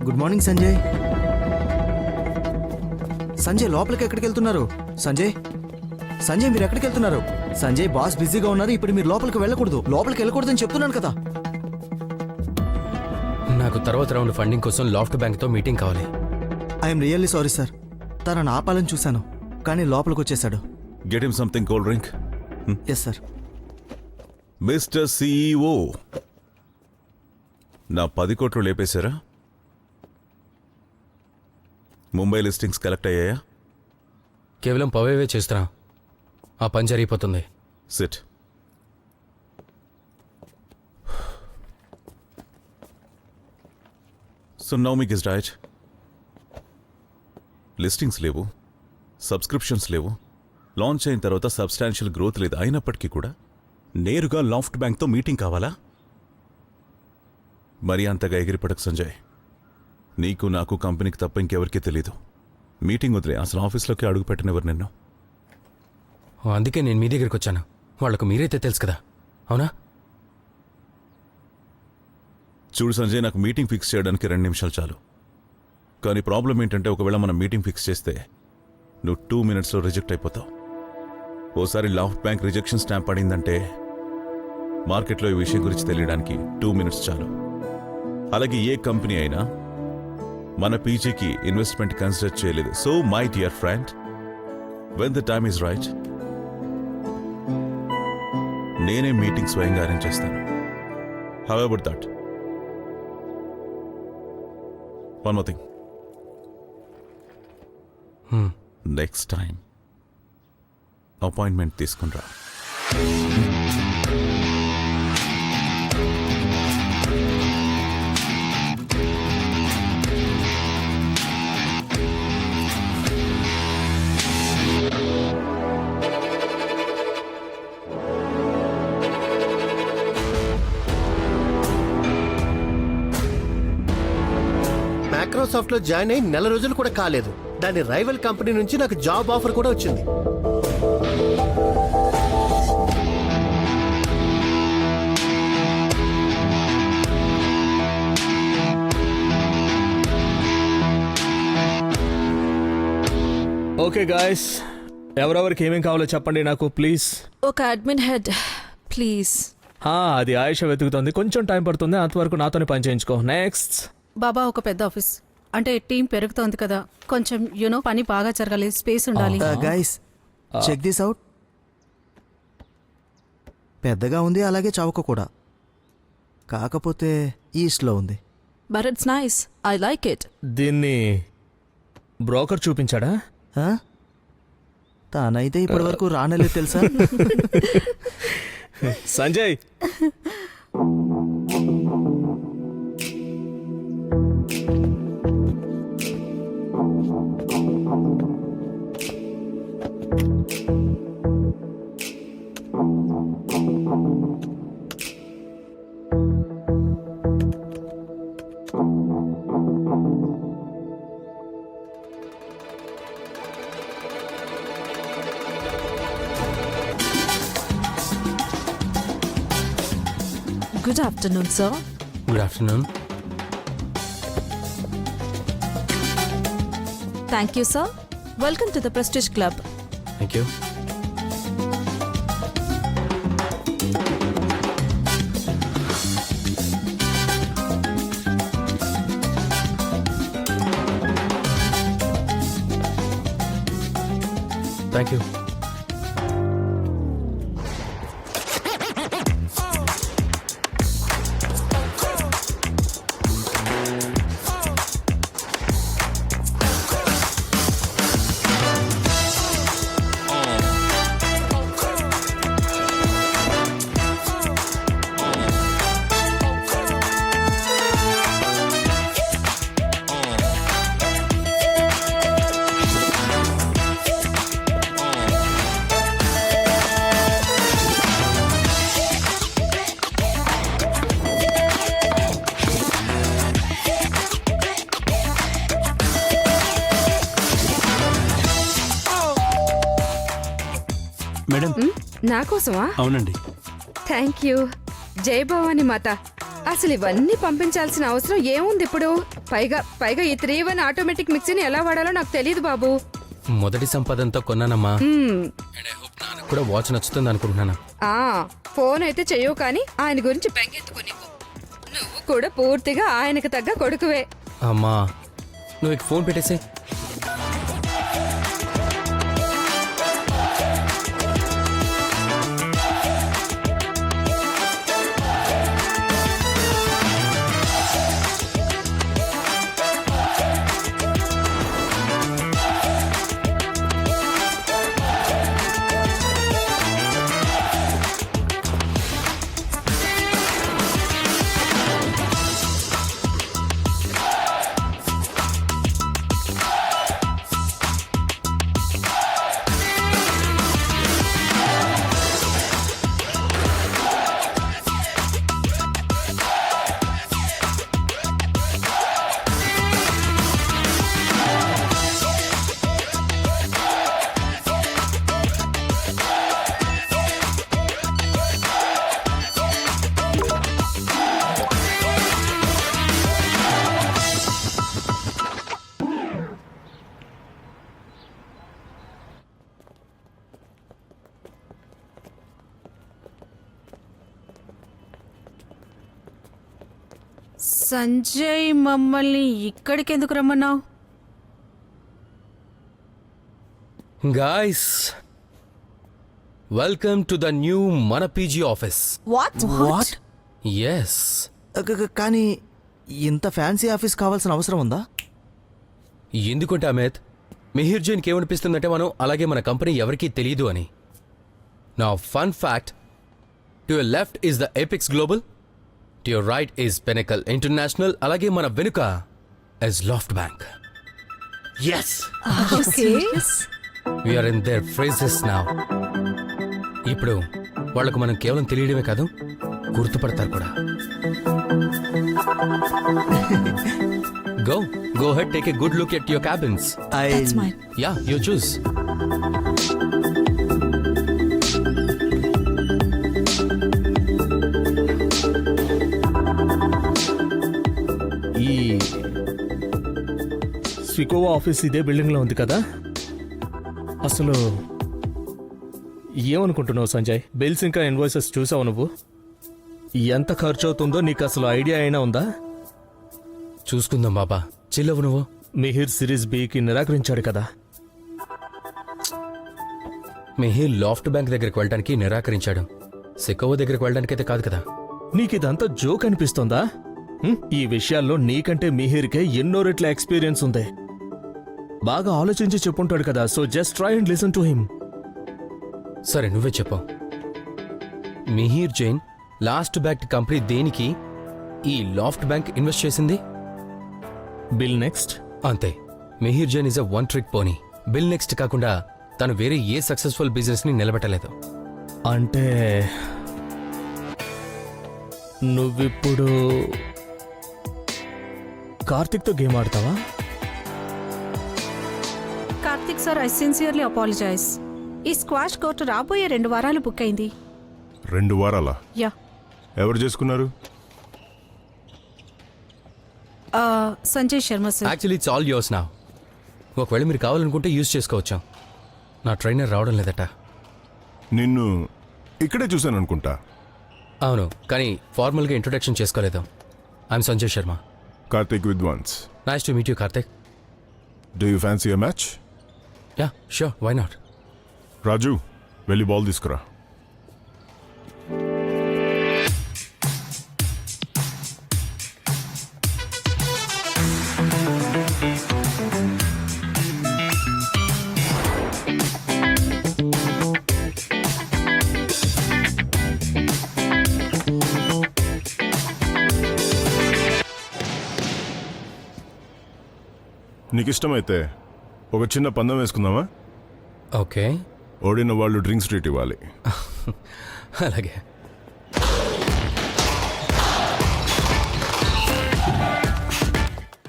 Good morning Sanjay. Sanjay లోపలికి ఎక్కడికి వెళ్తున్నారు? సంజయ్ సంజయ్ మీరు ఎక్కడికి వెళ్తున్నారు? సంజయ్ బాస్ బిజీగా ఉన్నారు, ఇప్పుడు మీరు లోపలికి వెళ్ళకూడదని చెప్తున్నాను కదా. నాకు తర్వాత రౌండ్ ఫండింగ్ కోసం లాఫ్ట్ బ్యాంక్తో మీటింగ్ కావాలి. I'm really sorry sir. తనని ఆపాలని చూశాను కానీ లోపలికి వచ్చేసాడు. Get him something cold drink. Yes sir. Mister CEO, నా 10 కోట్లు లేపేశారా? ముంబై లిస్టింగ్స్ కలెక్ట్ అయ్యాయా? కేవలం పవేవే చేస్తున్నా, ఆ పని జరిగిపోతుంది. సిట్. సో నౌ మీకు ఇస్ రైట్. లిస్టింగ్స్ లేవు, సబ్స్క్రిప్షన్స్ లేవు, లాంచ్ అయిన తర్వాత సబ్స్టాన్షియల్ గ్రోత్ లేదు. అయినప్పటికీ కూడా నేరుగా లాఫ్ట్ బ్యాంక్తో మీటింగ్ కావాలా? మరీ అంతగా ఎగిరిపడకు సంజయ్. నీకు నాకు కంపెనీకి తప్ప ఇంకెవరికీ తెలీదు. మీటింగ్ వదిలే, అసలు ఆఫీస్లోకి అడుగు పెట్టినెవరు నిన్ను. అందుకే నేను మీ దగ్గరికి వచ్చాను. వాళ్లకు మీరైతే తెలుసు కదా, అవునా? చూడు సంజయ్, నాకు మీటింగ్ ఫిక్స్ చేయడానికి 2 నిమిషాలు చాలు. కానీ ప్రాబ్లం ఏంటంటే, ఒకవేళ మనం మీటింగ్ ఫిక్స్ చేస్తే నువ్వు 2 మినిట్స్లో రిజెక్ట్ అయిపోతావు. ఓసారి లాఫ్ట్ బ్యాంక్ రిజెక్షన్ స్టాంప్ పడిందంటే మార్కెట్లో ఈ విషయం గురించి తెలియడానికి 2 మినిట్స్ చాలు. అలాగే ఏ కంపెనీ అయినా మన పీజీకి ఇన్వెస్ట్మెంట్ కన్సిడర్ చేయలేదు. So my dear friend, when the time is right నేనే మీటింగ్ స్వయంగా అరేంజ్ చేస్తాను. How about that? One more thing, next time appointment తీసుకునిరా. మైక్రోసాఫ్ట్ లో జాయిన్ అయి 4 రోజులు కూడా కాలేదు. దాని రైవల్ కంపెనీ నుంచి నాకు జాబ్ ఆఫర్ కూడా వచ్చింది. ఓకే గాయస్, ఎవరెవరికి ఏమేం కావాలో చెప్పండి నాకు ప్లీజ్. ఒక అడ్మిన్ హెడ్ ప్లీజ్. అది ఆయుష వెతుకుతుంది, కొంచెం టైం పడుతుంది. అంతవరకు నాతోనే పని చేయించుకో. నెక్స్ట్ బాబా, ఒక పెద్ద ఆఫీస్ అంటే టీం పెరుగుతోంది కదా, కొంచెం పని బాగా జరగాలి, స్పేస్ ఉండాలి. Guys check this out. పెద్దగా ఉంది, అలాగే చౌక కూడా, కాకపోతే ఈస్ట్లో ఉంది. But it's nice, I like it. దీన్ని బ్రోకర్ చూపించాడా? తానైతే ఇప్పటి వరకు రానలేదు తెలుసా. Sanjay, good afternoon sir. Good afternoon. Thank you sir. Welcome to the prestige club. Thank you. Thank you. Madam, నా కోసమా? అవునండి. Thank you. జై భవాని మాత. అసలు ఇవన్నీ పంపించాల్సిన అవసరం ఏముంది ఇప్పుడు? పైగా ఈ 3-1 ఆటోమేటిక్ మిక్సీని ఎలా వాడాలో నాకు తెలియదు బాబు. మొదటి సంపాదనతో కొన్నానమ్మా. మ్మ్. And I hope నాన్నకు కూడా వాచ్ నచ్చుతుంది అనుకుంటున్నాను. ఆ ఫోన్ అయితే చెయ్యవు కానీ ఆయన గురించి బెంగెత్తుకో నీకు. నువ్వు కూడా పూర్తిగా ఆయనకు తగ్గ కొడుకువే. అమ్మా నువ్వు ఇక ఫోన్ పెట్టేసే. సంజయ్ మమ్మల్ని ఇక్కడికి ఎందుకు రమ్మన్నావు? Guys welcome to the new మన పీజీ ఆఫీస్. వాట్? ఎస్. కానీ ఇంత ఫ్యాన్సీ ఆఫీస్ కావాల్సిన అవసరం ఉందా? ఎందుకంటే అమిత్, మిహిర్ జైన్కి ఏమనిపిస్తుందంటే మనం అలాగే మన కంపెనీ ఎవరికీ తెలియదు అని. నా fun fact, to your left is the Epics Global, to your right is Pinnacle International, అలాగే మన వెనుక is Loft Bank. Yes. We're in their phrases now. ఇప్పుడు వాళ్లకు మనం కేవలం తెలియడమే కాదు, గుర్తుపడతారు కూడా. Go ahead, take a good look at your cabins. That's mine. Yeah, you choose. ఈ స్వికోవా ఆఫీస్ ఇదే బిల్డింగ్ లో ఉంది కదా? అసలు ఏమనుకుంటున్నావు సంజయ్? బిల్స్ ఇంకా ఇన్వాయిసెస్ చూసావు నువ్వు? ఎంత ఖర్చు అవుతుందో నీకు అసలు ఐడియా అయినా ఉందా? చూసుకుందాం బాబా, చిల్లవు నువ్వు. మిహిర్ సిరీస్ బికి నిరాకరించాడు కదా? మిహిర్ లాఫ్ట్ బ్యాంక్ దగ్గరికి వెళ్ళడానికి నిరాకరించాడు. సికోవా దగ్గరికి వెళ్ళడానికైతే కాదు కదా. నీకిదంతా జోక్ అనిపిస్తోందా? ఈ విషయాల్లో నీకంటే మిహిర్కే ఎన్నో రెట్ల ఎక్స్పీరియన్స్ ఉంది. బాగా ఆలోచించి చెప్పుంటాడు కదా. So just try and listen to him. సరే నువ్వే చెప్పు. Mihir Jain last bank company దేనికి ఈ లాఫ్ట్ బ్యాంక్ ఇన్వెస్ట్ చేసింది? Bill next. అంతే. Mihir Jain is a one trick pony. Bill next కాకుండా తను వేరే ఏ సక్సెస్ఫుల్ బిజినెస్ ని నిలబెట్టలేదు. అంటే నువ్విప్పుడు కార్తిక్తో గేమ్ ఆడతావా? Karthik sir, I sincerely apologise. ఈ స్క్వాష్ కోర్టు రాబోయే 2 వారాలు బుక్ అయింది. 2 వారాలా? యా. ఎవరు చేసుకున్నారు? Sanjay Sharma sir. Actually it's all yours now. ఒకవేళ మీరు కావాలనుకుంటే యూజ్ చేసుకోవచ్చు. నా ట్రైనర్ రావడం లేదట. నిన్ను ఇక్కడే చూశాను అనుకుంటా. అవును, కానీ ఫార్మల్గా ఇంట్రొడక్షన్ చేసుకోలేదు. I'm Sanjay Sharma. Karthik Vidwans. Nice to meet you Karthik. Do you fancy a match? Yeah sure, why not. Raju, వెళ్ళి బాల్ తీసుకురా. నీకు ఇష్టమైతే ఒక చిన్న పందెం వేసుకుందామా? ఓకే. ఓడిన వాళ్ళు డ్రింక్స్ ట్రీట్ ఇవ్వాలి. అలాగే.